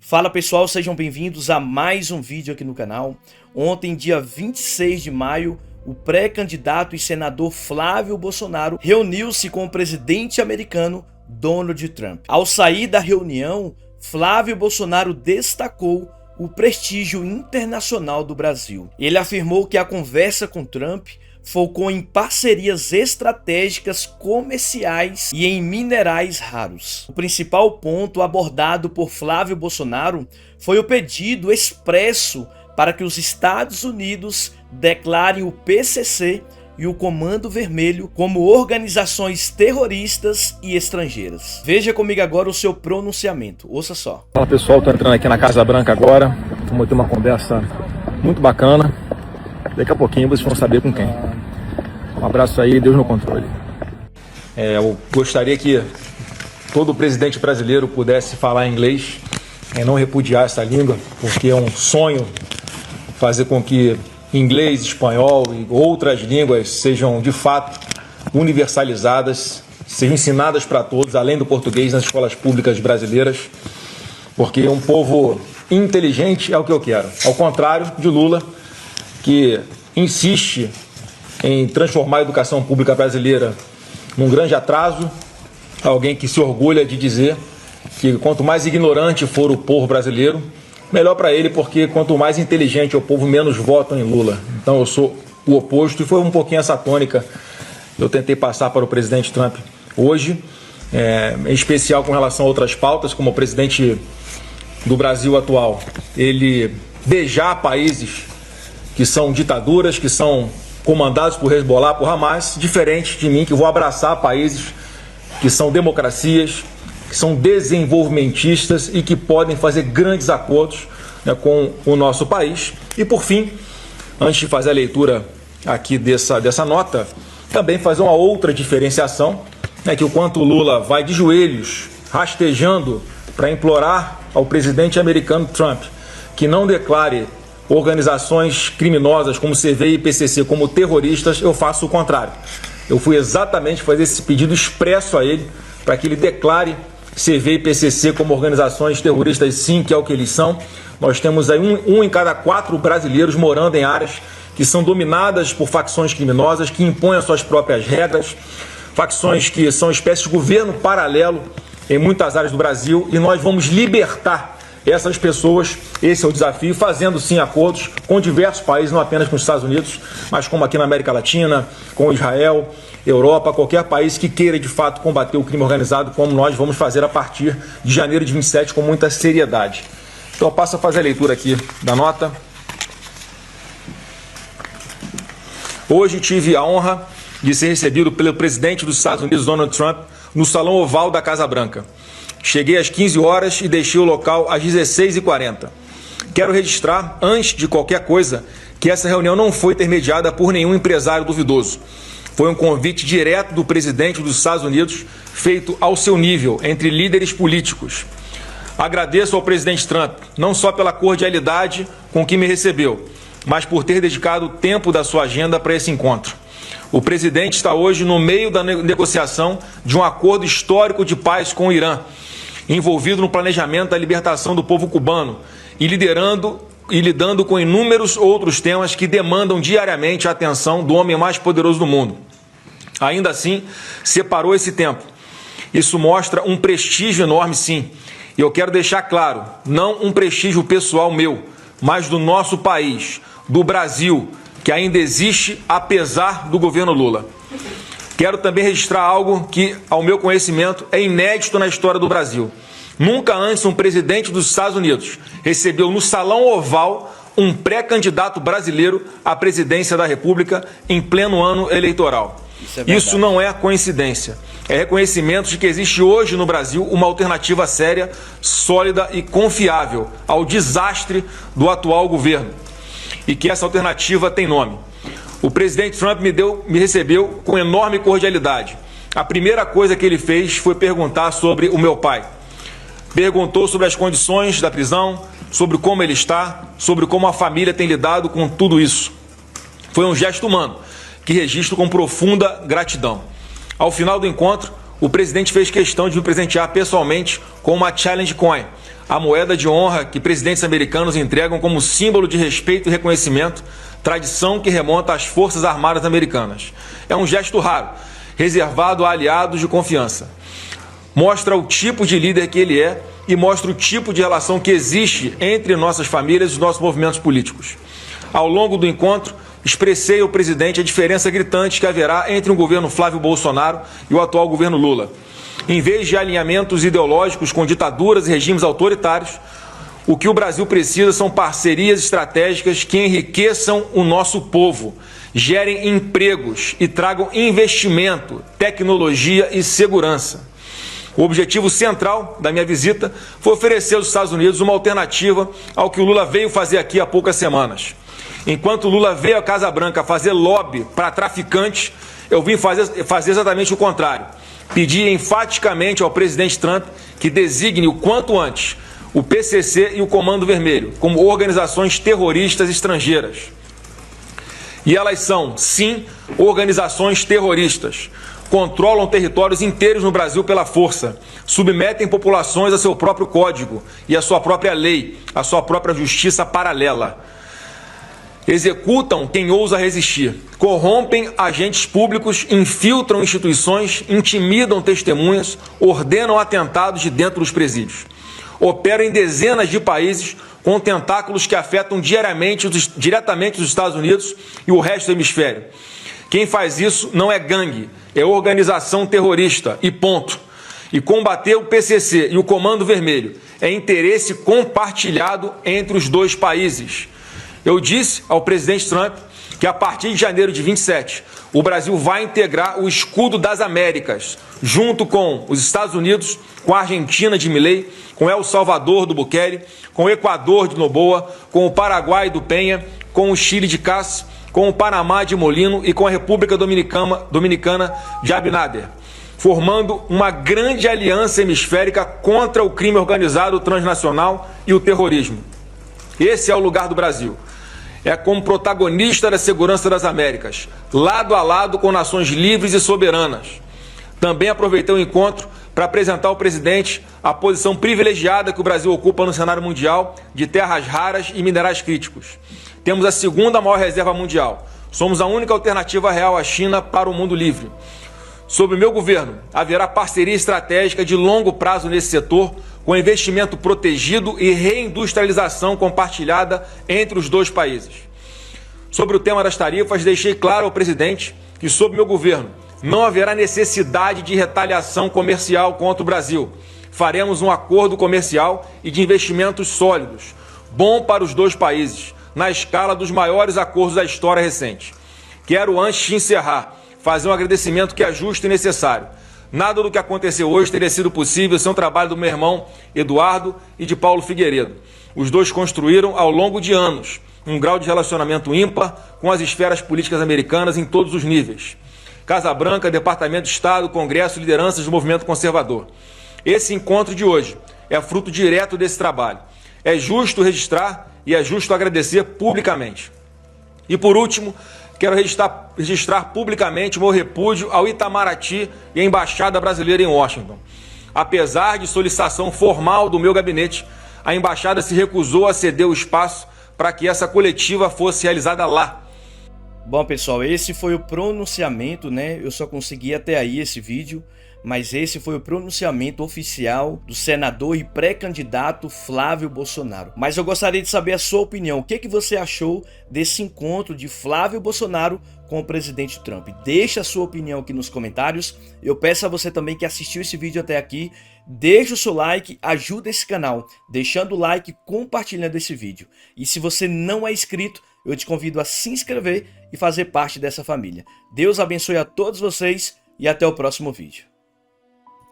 Fala pessoal, sejam bem-vindos a mais um vídeo aqui no canal. Ontem, dia 26 de maio, o pré-candidato e senador Flávio Bolsonaro reuniu-se com o presidente americano Donald Trump. Ao sair da reunião, Flávio Bolsonaro destacou o prestígio internacional do Brasil. Ele afirmou que a conversa com Trump focou em parcerias estratégicas comerciais e em minerais raros. O principal ponto abordado por Flávio Bolsonaro foi o pedido expresso para que os Estados Unidos declarem o PCC e o Comando Vermelho como organizações terroristas e estrangeiras. Veja comigo agora o seu pronunciamento, ouça só. Fala pessoal, estou entrando aqui na Casa Branca agora, vamos ter uma conversa muito bacana. Daqui a pouquinho vocês vão saber com quem. Um abraço aí, Deus no controle. Eu gostaria que todo presidente brasileiro pudesse falar inglês e não repudiar essa língua, porque é um sonho fazer com que inglês, espanhol e outras línguas sejam de fato universalizadas, sejam ensinadas para todos, além do português, nas escolas públicas brasileiras, porque um povo inteligente é o que eu quero. Ao contrário de Lula, que insiste em transformar a educação pública brasileira num grande atraso, alguém que se orgulha de dizer que quanto mais ignorante for o povo brasileiro, melhor para ele, porque quanto mais inteligente é o povo, menos votam em Lula. Então eu sou o oposto, e foi um pouquinho essa tônica que eu tentei passar para o presidente Trump hoje, em especial com relação a outras pautas, como o presidente do Brasil atual, ele beijar países que são ditaduras, que são comandados por Hezbollah, por Hamas, diferente de mim, que vou abraçar países que são democracias, que são desenvolvimentistas e que podem fazer grandes acordos, com o nosso país. E por fim, antes de fazer a leitura aqui dessa nota, também fazer uma outra diferenciação, que o quanto Lula vai de joelhos, rastejando para implorar ao presidente americano Trump que não declare organizações criminosas como CVI e PCC como terroristas, eu faço o contrário. Eu fui exatamente fazer esse pedido expresso a ele para que ele declare CVI e PCC como organizações terroristas, sim, que é o que eles são. Nós temos aí um em cada 4 brasileiros morando em áreas que são dominadas por facções criminosas, que impõem as suas próprias regras, facções que são espécies de governo paralelo em muitas áreas do Brasil, e nós vamos libertar essas pessoas. Esse é o desafio, fazendo sim acordos com diversos países, não apenas com os Estados Unidos, mas como aqui na América Latina, com Israel, Europa, qualquer país que queira de fato combater o crime organizado, como nós vamos fazer a partir de janeiro de 27 com muita seriedade. Então eu passo a fazer a leitura aqui da nota. Hoje tive a honra de ser recebido pelo presidente dos Estados Unidos, Donald Trump, no Salão Oval da Casa Branca. Cheguei às 15 horas e deixei o local às 16h40. Quero registrar, antes de qualquer coisa, que essa reunião não foi intermediada por nenhum empresário duvidoso. Foi um convite direto do presidente dos Estados Unidos, feito ao seu nível, entre líderes políticos. Agradeço ao presidente Trump, não só pela cordialidade com que me recebeu, mas por ter dedicado o tempo da sua agenda para esse encontro. O presidente está hoje no meio da negociação de um acordo histórico de paz com o Irã, envolvido no planejamento da libertação do povo cubano e lidando com inúmeros outros temas que demandam diariamente a atenção do homem mais poderoso do mundo. Ainda assim, separou esse tempo. Isso mostra um prestígio enorme, sim. E eu quero deixar claro, não um prestígio pessoal meu, mas do nosso país, do Brasil, que ainda existe apesar do governo Lula. Quero também registrar algo que, ao meu conhecimento, é inédito na história do Brasil. Nunca antes um presidente dos Estados Unidos recebeu no Salão Oval um pré-candidato brasileiro à presidência da República em pleno ano eleitoral. Isso não é coincidência. É reconhecimento de que existe hoje no Brasil uma alternativa séria, sólida e confiável ao desastre do atual governo. E que essa alternativa tem nome. O presidente Trump me recebeu com enorme cordialidade. A primeira coisa que ele fez foi perguntar sobre o meu pai. Perguntou sobre as condições da prisão, sobre como ele está, sobre como a família tem lidado com tudo isso. Foi um gesto humano, que registro com profunda gratidão. Ao final do encontro, o presidente fez questão de me presentear pessoalmente com uma Challenge Coin, a moeda de honra que presidentes americanos entregam como símbolo de respeito e reconhecimento, tradição que remonta às Forças Armadas Americanas. É um gesto raro, reservado a aliados de confiança. Mostra o tipo de líder que ele é e mostra o tipo de relação que existe entre nossas famílias e os nossos movimentos políticos. Ao longo do encontro, expressei ao presidente a diferença gritante que haverá entre o governo Flávio Bolsonaro e o atual governo Lula. Em vez de alinhamentos ideológicos com ditaduras e regimes autoritários, o que o Brasil precisa são parcerias estratégicas que enriqueçam o nosso povo, gerem empregos e tragam investimento, tecnologia e segurança. O objetivo central da minha visita foi oferecer aos Estados Unidos uma alternativa ao que o Lula veio fazer aqui há poucas semanas. Enquanto o Lula veio à Casa Branca fazer lobby para traficantes, eu vim fazer exatamente o contrário. Pedi enfaticamente ao presidente Trump que designe o quanto antes o PCC e o Comando Vermelho como organizações terroristas estrangeiras. E elas são, sim, organizações terroristas. Controlam territórios inteiros no Brasil pela força, submetem populações a seu próprio código e a sua própria lei, a sua própria justiça paralela. Executam quem ousa resistir, corrompem agentes públicos, infiltram instituições, intimidam testemunhas, ordenam atentados de dentro dos presídios. Operam em dezenas de países com tentáculos que afetam diretamente os Estados Unidos e o resto do hemisfério. Quem faz isso não é gangue, é organização terrorista e ponto. E combater o PCC e o Comando Vermelho é interesse compartilhado entre os dois países. Eu disse ao presidente Trump que a partir de janeiro de 27, o Brasil vai integrar o escudo das Américas, junto com os Estados Unidos, com a Argentina de Milei, com El Salvador do Bukele, com o Equador de Noboa, com o Paraguai do Penha, com o Chile de Kast, com o Panamá de Molino e com a República Dominicana de Abinader, formando uma grande aliança hemisférica contra o crime organizado transnacional e o terrorismo. Esse é o lugar do Brasil. É como protagonista da segurança das Américas, lado a lado com nações livres e soberanas. Também aproveitei o encontro para apresentar ao presidente a posição privilegiada que o Brasil ocupa no cenário mundial de terras raras e minerais críticos. Temos a segunda maior reserva mundial. Somos a única alternativa real à China para o mundo livre. Sob o meu governo, haverá parceria estratégica de longo prazo nesse setor, com investimento protegido e reindustrialização compartilhada entre os dois países. Sobre o tema das tarifas, deixei claro ao presidente que, sob meu governo, não haverá necessidade de retaliação comercial contra o Brasil. Faremos um acordo comercial e de investimentos sólidos, bom para os dois países, na escala dos maiores acordos da história recente. Quero, antes de encerrar, fazer um agradecimento que é justo e necessário. Nada do que aconteceu hoje teria sido possível sem o trabalho do meu irmão Eduardo e de Paulo Figueiredo. Os dois construíram, ao longo de anos, um grau de relacionamento ímpar com as esferas políticas americanas em todos os níveis. Casa Branca, Departamento de Estado, Congresso e lideranças do movimento conservador. Esse encontro de hoje é fruto direto desse trabalho. É justo registrar e é justo agradecer publicamente. E por último, quero registrar publicamente o meu repúdio ao Itamaraty e à Embaixada Brasileira em Washington. Apesar de solicitação formal do meu gabinete, a Embaixada se recusou a ceder o espaço para que essa coletiva fosse realizada lá. Bom, pessoal, esse foi o pronunciamento, né? Eu só consegui até aí esse vídeo, mas esse foi o pronunciamento oficial do senador e pré-candidato Flávio Bolsonaro. Mas eu gostaria de saber a sua opinião. O que você achou desse encontro de Flávio Bolsonaro com o presidente Trump? Deixa a sua opinião aqui nos comentários. Eu peço a você também que assistiu esse vídeo até aqui, deixa o seu like, ajuda esse canal, deixando o like e compartilhando esse vídeo. E se você não é inscrito, eu te convido a se inscrever e fazer parte dessa família. Deus abençoe a todos vocês e até o próximo vídeo.